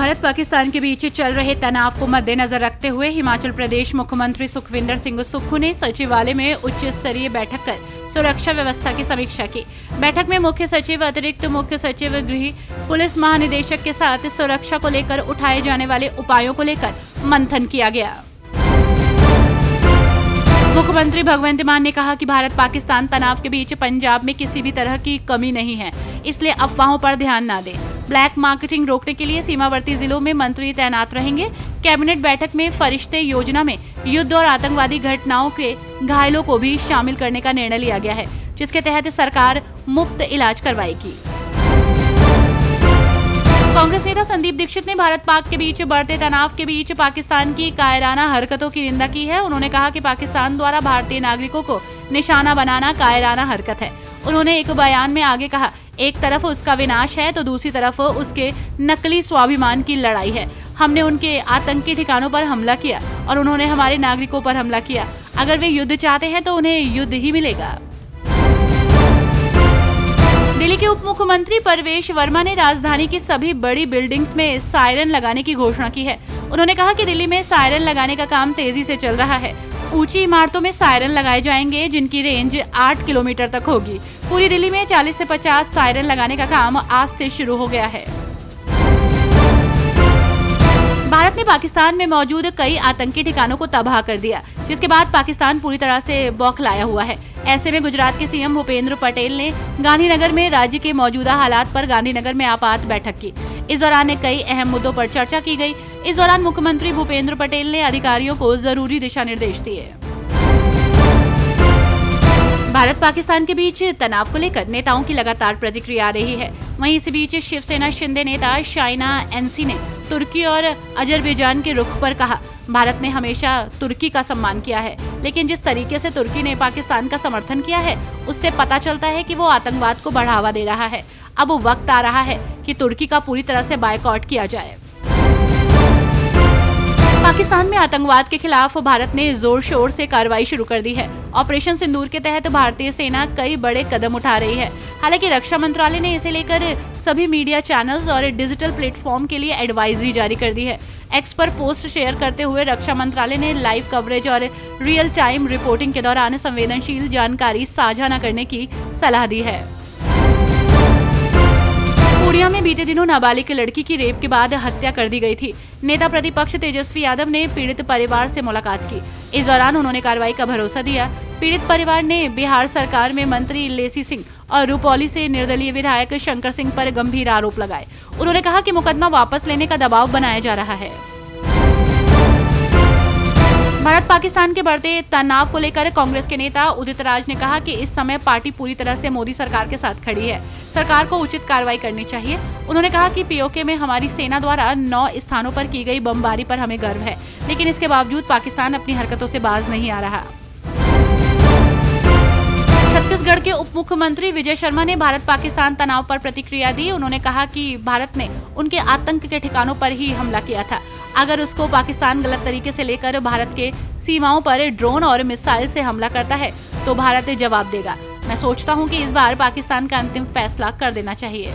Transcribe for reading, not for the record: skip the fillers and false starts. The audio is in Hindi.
भारत पाकिस्तान के बीच चल रहे तनाव को मद्देनजर रखते हुए हिमाचल प्रदेश मुख्यमंत्री सुखविंदर सिंह सुक्खू ने सचिवालय में उच्च स्तरीय बैठक कर सुरक्षा व्यवस्था की समीक्षा की। बैठक में मुख्य सचिव, अतिरिक्त मुख्य सचिव, गृह, पुलिस महानिदेशक के साथ सुरक्षा को लेकर उठाए जाने वाले उपायों को लेकर मंथन किया गया। मुख्यमंत्री भगवंत मान ने कहा कि भारत पाकिस्तान तनाव के बीच पंजाब में किसी भी तरह की कमी नहीं है, इसलिए अफवाहों पर ध्यान न दें। ब्लैक मार्केटिंग रोकने के लिए सीमावर्ती जिलों में मंत्री तैनात रहेंगे। कैबिनेट बैठक में फरिश्ते योजना में युद्ध और आतंकवादी घटनाओं के घायलों को भी शामिल करने का निर्णय लिया गया है, जिसके तहत सरकार मुफ्त इलाज करवाएगी। कांग्रेस नेता संदीप दीक्षित ने भारत पाक के बीच बढ़ते तनाव के बीच पाकिस्तान की कायराना हरकतों की निंदा की है। उन्होंने कहा कि पाकिस्तान द्वारा भारतीय नागरिकों को निशाना बनाना कायराना हरकत है। उन्होंने एक बयान में आगे कहा, एक तरफ उसका विनाश है तो दूसरी तरफ उसके नकली स्वाभिमान की लड़ाई है। हमने उनके आतंकी ठिकानों पर हमला किया और उन्होंने हमारे नागरिकों पर हमला किया। अगर वे युद्ध चाहते हैं तो उन्हें युद्ध ही मिलेगा। दिल्ली के उप मुख्यमंत्री परवेश वर्मा ने राजधानी की सभी बड़ी बिल्डिंग्स में सायरन लगाने की घोषणा की है। उन्होंने कहा कि दिल्ली में सायरन लगाने का काम तेजी से चल रहा है। ऊंची इमारतों में सायरन लगाए जाएंगे जिनकी रेंज 8 किलोमीटर तक होगी। पूरी दिल्ली में 40 से 50 सायरन लगाने का काम आज से शुरू हो गया है। भारत ने पाकिस्तान में मौजूद कई आतंकी ठिकानों को तबाह कर दिया, जिसके बाद पाकिस्तान पूरी तरह से बौखलाया हुआ है। ऐसे में गुजरात के सीएम भूपेंद्र पटेल ने गांधीनगर में राज्य के मौजूदा हालात पर गांधीनगर में आपात बैठक की। इस दौरान कई अहम मुद्दों पर चर्चा की गई। इस दौरान मुख्यमंत्री भूपेंद्र पटेल ने अधिकारियों को जरूरी दिशा निर्देश दिए। भारत पाकिस्तान के बीच तनाव को लेकर नेताओं की लगातार प्रतिक्रिया आ रही है। वहीं इसी बीच शिवसेना शिंदे नेता शाइना एनसी ने तुर्की और अजरबैजान के रुख पर कहा, भारत ने हमेशा तुर्की का सम्मान किया है, लेकिन जिस तरीके से तुर्की ने पाकिस्तान का समर्थन किया है उससे पता चलता है कि वो आतंकवाद को बढ़ावा दे रहा है। अब वक्त आ रहा है कि तुर्की का पूरी तरह से बायकॉट किया जाए। पाकिस्तान में आतंकवाद के खिलाफ भारत ने जोर शोर से कार्रवाई शुरू कर दी है। ऑपरेशन सिंदूर के तहत भारतीय सेना कई बड़े कदम उठा रही है। हालांकि रक्षा मंत्रालय ने इसे लेकर सभी मीडिया चैनल्स और डिजिटल प्लेटफॉर्म के लिए एडवाइजरी जारी कर दी है। एक्स पर पोस्ट शेयर करते हुए रक्षा मंत्रालय ने लाइव कवरेज और रियल टाइम रिपोर्टिंग के दौरान संवेदनशील जानकारी साझा न करने की सलाह दी है। पूर्णिया में बीते दिनों नाबालिग लड़की की रेप के बाद हत्या कर दी गई थी। नेता प्रतिपक्ष तेजस्वी यादव ने पीड़ित परिवार से मुलाकात की। इस दौरान उन्होंने कार्रवाई का भरोसा दिया। पीड़ित परिवार ने बिहार सरकार में मंत्री लेसी सिंह और रुपौली से निर्दलीय विधायक शंकर सिंह पर गंभीर आरोप लगाए। उन्होंने कहा कि मुकदमा वापस लेने का दबाव बनाया जा रहा है। भारत पाकिस्तान के बढ़ते तनाव को लेकर कांग्रेस के नेता उदित राज ने कहा कि इस समय पार्टी पूरी तरह से मोदी सरकार के साथ खड़ी है। सरकार को उचित कार्रवाई करनी चाहिए। उन्होंने कहा कि पीओके में हमारी सेना द्वारा 9 स्थानों पर की गई बमबारी पर हमें गर्व है, लेकिन इसके बावजूद पाकिस्तान अपनी हरकतों से बाज नहीं आ रहा। छत्तीसगढ़ के उप मुख्यमंत्री विजय शर्मा ने भारत पाकिस्तान तनाव पर प्रतिक्रिया दी। उन्होंने कहा कि भारत ने उनके आतंक के ठिकानों पर ही हमला किया था। अगर उसको पाकिस्तान गलत तरीके से लेकर भारत के सीमाओं पर ड्रोन और मिसाइल से हमला करता है तो भारत जवाब देगा। मैं सोचता हूं कि इस बार पाकिस्तान का अंतिम फैसला कर देना चाहिए।